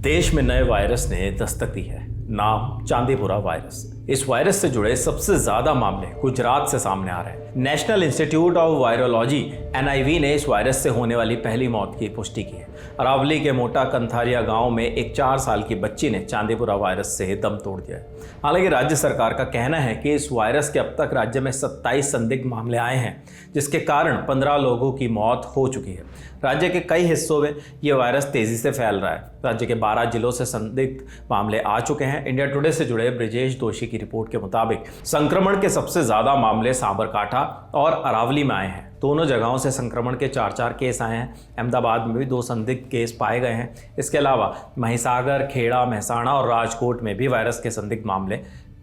देश में नए वायरस ने दस्तक दी है। नाम चांदीपुरा वायरस। इस वायरस से जुड़े सबसे ज्यादा मामले गुजरात से सामने आ रहे हैं। National institute of virology NIV ने इस वायरस से होने वाली पहली मौत की पुष्टि की है। अरावली के मोटा कंथारिया गांव में एक 4 साल की बच्ची ने चांदीपुरा वायरस से दम तोड़ दिया है। हालांकि राज्य सरकार का कहना है कि इस वायरस के अब तक राज्य में 27 संदिग्ध मामले आए हैं, जिसके कारण 15 लोगों की मौत हो चुकी है। राज्य के कई हिस्सों में यह वायरस तेजी से फैल रहा है। राज्य के 12 जिलों से संदिग्ध मामले आ चुके हैं। इंडिया टुडे से जुड़े ब्रिजेश दोषी की रिपोर्ट के मुताबिक संक्रमण के सबसे ज्यादा मामले साबरकांठा और अरावली में आए हैं। दोनों जगहों से संक्रमण के 4 केस आए हैं। अहमदाबाद में भी 2 संदिग्ध केस पाए गए हैं। इसके अलावा महिसागर, खेड़ा, मेहसाणा और राजकोट में भी वायरस के संदिग्ध मामले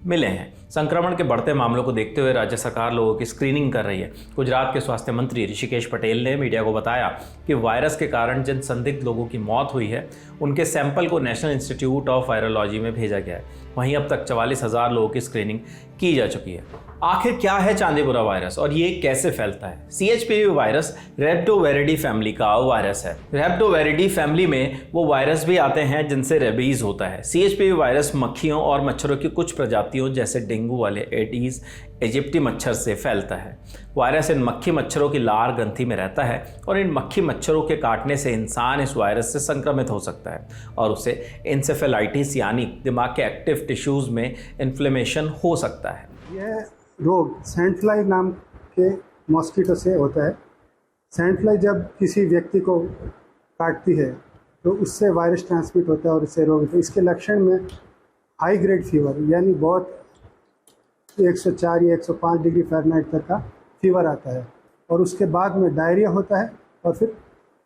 मिले हैं। संक्रमण के बढ़ते मामलों को देखते हुए राज्य सरकार लोगों की स्क्रीनिंग कर रही है। गुजरात के स्वास्थ्य मंत्री ऋषिकेश पटेल ने मीडिया को बताया कि वायरस के कारण जिन संदिग्ध लोगों की मौत हुई है, उनके सैंपल को नेशनल इंस्टीट्यूट ऑफ वायरोलॉजी में भेजा गया है। वहीं अब तक 44,000 लोगों की स्क्रीनिंग की जा चुकी है। आखिर क्या है चांदीपुरा वायरस और ये कैसे फैलता है? CHPV वायरस रेप्टोवेरिडी फैमिली का वायरस है। रेप्टोवेरिडी फैमिली में वो वायरस भी आते हैं जिनसे रेबीज होता है। CHPV वायरस मक्खियों और मच्छरों की कुछ प्रजातियों जैसे डेंगू वाले एडीज इजिप्टी मच्छर से फैलता है। वायरस इन मक्खी मच्छरों की लार ग्रंथि में रहता है और इन मक्खी मच्छरों के काटने से इंसान इस वायरस से संक्रमित हो सकता है और उसे इंसेफेलाइटिस यानी दिमाग के एक्टिव टिश्यूज में इन्फ्लेमेशन हो सकता है। यह रोग सैंड फ्लाई नाम के मॉस्किटो से होता है। सैंड फ्लाई जब किसी व्यक्ति को काटती है तो उससे वायरस ट्रांसमिट होता है और इससे रोग होता है। इसके लक्षण में हाई ग्रेड फीवर यानी बहुत 104 या 105 डिग्री फ़ारेनहाइट तक का फीवर आता है और उसके बाद में डायरिया होता है और फिर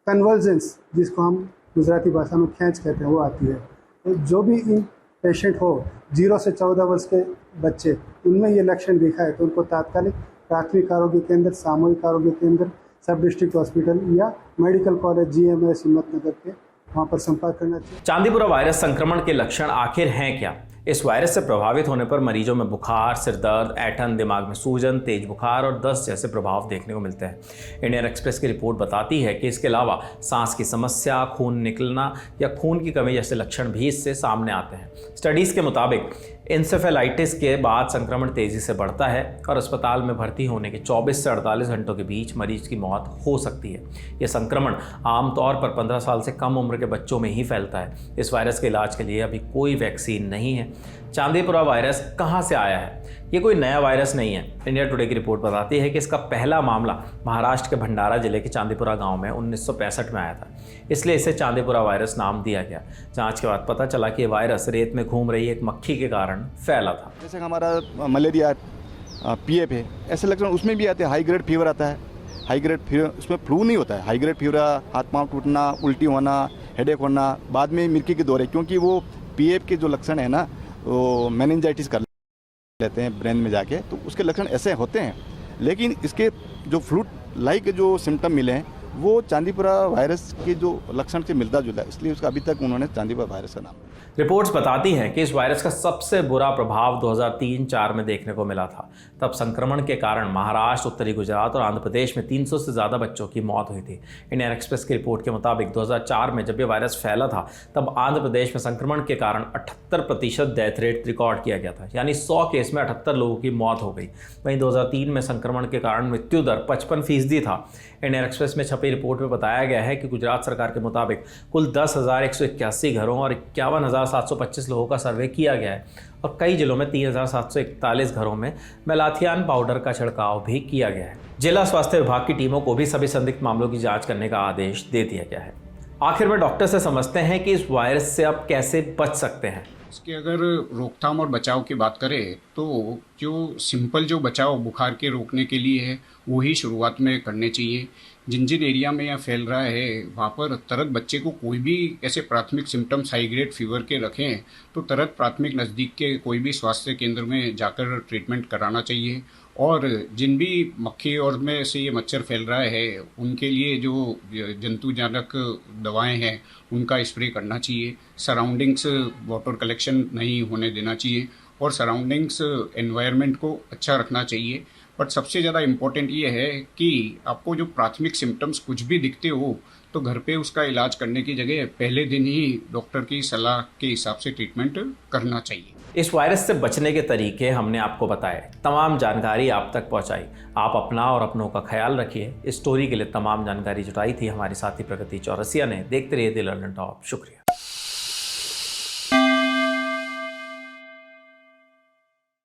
कन्वर्जेंस, जिसको हम गुजराती भाषा में खींच कहते हैं, वो आती है। तो जो भी इन पेशेंट हो 0 से 14 वर्ष के बच्चे, उनमें ये लक्षण दिखा है तो उनको तात्कालिक प्राथमिक आरोग्य केंद्र, सामूहिक आरोग्य केंद्र, सब डिस्ट्रिक्ट हॉस्पिटल या मेडिकल कॉलेज GMS हिम्मतनगर के वहाँ पर संपर्क करना चाहिए। चांदीपुरा वायरस संक्रमण के लक्षण आखिर हैं क्या? इस वायरस से प्रभावित होने पर मरीजों में बुखार, सिर दर्द, ऐंठन, दिमाग में सूजन, तेज बुखार और दस्त जैसे प्रभाव देखने को मिलते हैं। इंडियन एक्सप्रेस की रिपोर्ट बताती है कि इसके अलावा सांस की समस्या, खून निकलना या खून की कमी जैसे लक्षण भी इससे सामने आते हैं। स्टडीज़ के मुताबिक इंसेफेलाइटिस के बाद संक्रमण तेजी से बढ़ता है और अस्पताल में भर्ती होने के 24 से 48 घंटों के बीच मरीज की मौत हो सकती है। यह संक्रमण आमतौर पर 15 साल से कम उम्र के बच्चों में ही फैलता है। इस वायरस के इलाज के लिए अभी कोई वैक्सीन नहीं है। चांदीपुरा वायरस कहाँ से आया है? ये कोई नया वायरस नहीं है। इंडिया टुडे की रिपोर्ट बताती है कि इसका पहला मामला महाराष्ट्र के भंडारा जिले के चांदीपुरा गांव में 1965 में आया था, इसलिए इसे चांदीपुरा वायरस नाम दिया गया। जांच के बाद पता चला कि ये वायरस रेत में घूम रही एक मक्खी के कारण फैला था। जैसे हमारा मलेरिया PF है, ऐसे लक्षण उसमें भी आते हैं। हाई ग्रेड फीवर आता है। हाई ग्रेड फीवर, उसमें फ्लू नहीं होता है। हाई ग्रेड फीवर, हाथ पाँव टूटना, उल्टी होना, हेडेक होना, बाद में मिर्गी के दौरे, क्योंकि वो PF के जो लक्षण है ना, वो मेनिंजाइटिस कर लेते हैं ब्रेन में जाके, तो उसके लक्षण ऐसे होते हैं। लेकिन इसके जो फ्लू लाइक जो सिम्टम मिले हैं वो चांदीपुरा वायरस के जो लक्षण से मिलता जुलता है, इसलिए उसका अभी तक उन्होंने चांदीपुरा वायरस का नाम। रिपोर्ट्स बताती हैं कि इस वायरस का सबसे बुरा प्रभाव 2003-04 में देखने को मिला था। तब संक्रमण के कारण महाराष्ट्र, उत्तरी गुजरात और आंध्र प्रदेश में 300 से ज़्यादा बच्चों की मौत हुई थी। इंडियन एक्सप्रेस की रिपोर्ट के मुताबिक 2004 में जब ये वायरस फैला था तब आंध्र प्रदेश में संक्रमण के कारण 78% डेथ रेट रिकॉर्ड किया गया था, यानी 100 केस में 78 लोगों की मौत हो गई। वहीं 2003 में संक्रमण के कारण मृत्यु दर 55% था। इंडियन एक्सप्रेस में छपी रिपोर्ट में बताया गया है कि गुजरात सरकार के मुताबिक कुल 10,181 घरों और 51,725 लोगों का सर्वे किया गया है और कई जिलों में 3,741 घरों में मेलाथियान पाउडर का छिड़काव भी किया गया है। जिला स्वास्थ्य विभाग की टीमों को भी सभी संदिग्ध मामलों की जांच करने का आदेश दे दिया गया है। आखिर में डॉक्टर से समझते हैं कि इस वायरस से अब कैसे बच सकते हैं। इसकी अगर रोकथाम और बचाव की बात करें तो जो सिंपल जो बचाव बुखार के रोकने के लिए है वो ही शुरुआत में करने चाहिए। जिन जिन एरिया में यह फैल रहा है वहाँ पर तुरंत बच्चे को कोई भी ऐसे प्राथमिक सिम्टम्स हाई ग्रेड फीवर के रखें तो तुरंत प्राथमिक नज़दीक के कोई भी स्वास्थ्य केंद्र में जाकर ट्रीटमेंट कराना चाहिए। और जिन भी मक्खी और में से ये मच्छर फैल रहा है उनके लिए जो जंतुजनक दवाएं हैं उनका स्प्रे करना चाहिए। सराउंडिंग्स वाटर कलेक्शन नहीं होने देना चाहिए और सराउंडिंग्स एनवायरनमेंट को अच्छा रखना चाहिए। बट सबसे ज़्यादा इम्पोर्टेंट ये है कि आपको जो प्राथमिक सिम्टम्स कुछ भी दिखते हो तो घर पे उसका इलाज करने की जगह पहले दिन ही डॉक्टर की सलाह के हिसाब से ट्रीटमेंट करना चाहिए। इस वायरस से बचने के तरीके हमने आपको बताए, तमाम जानकारी आप तक पहुंचाई। आप अपना और अपनों का ख्याल रखिए। इस स्टोरी के लिए तमाम जानकारी जुटाई थी हमारी साथी प्रगति चौरसिया ने। देखते रहिए द लर्नर टॉप। शुक्रिया।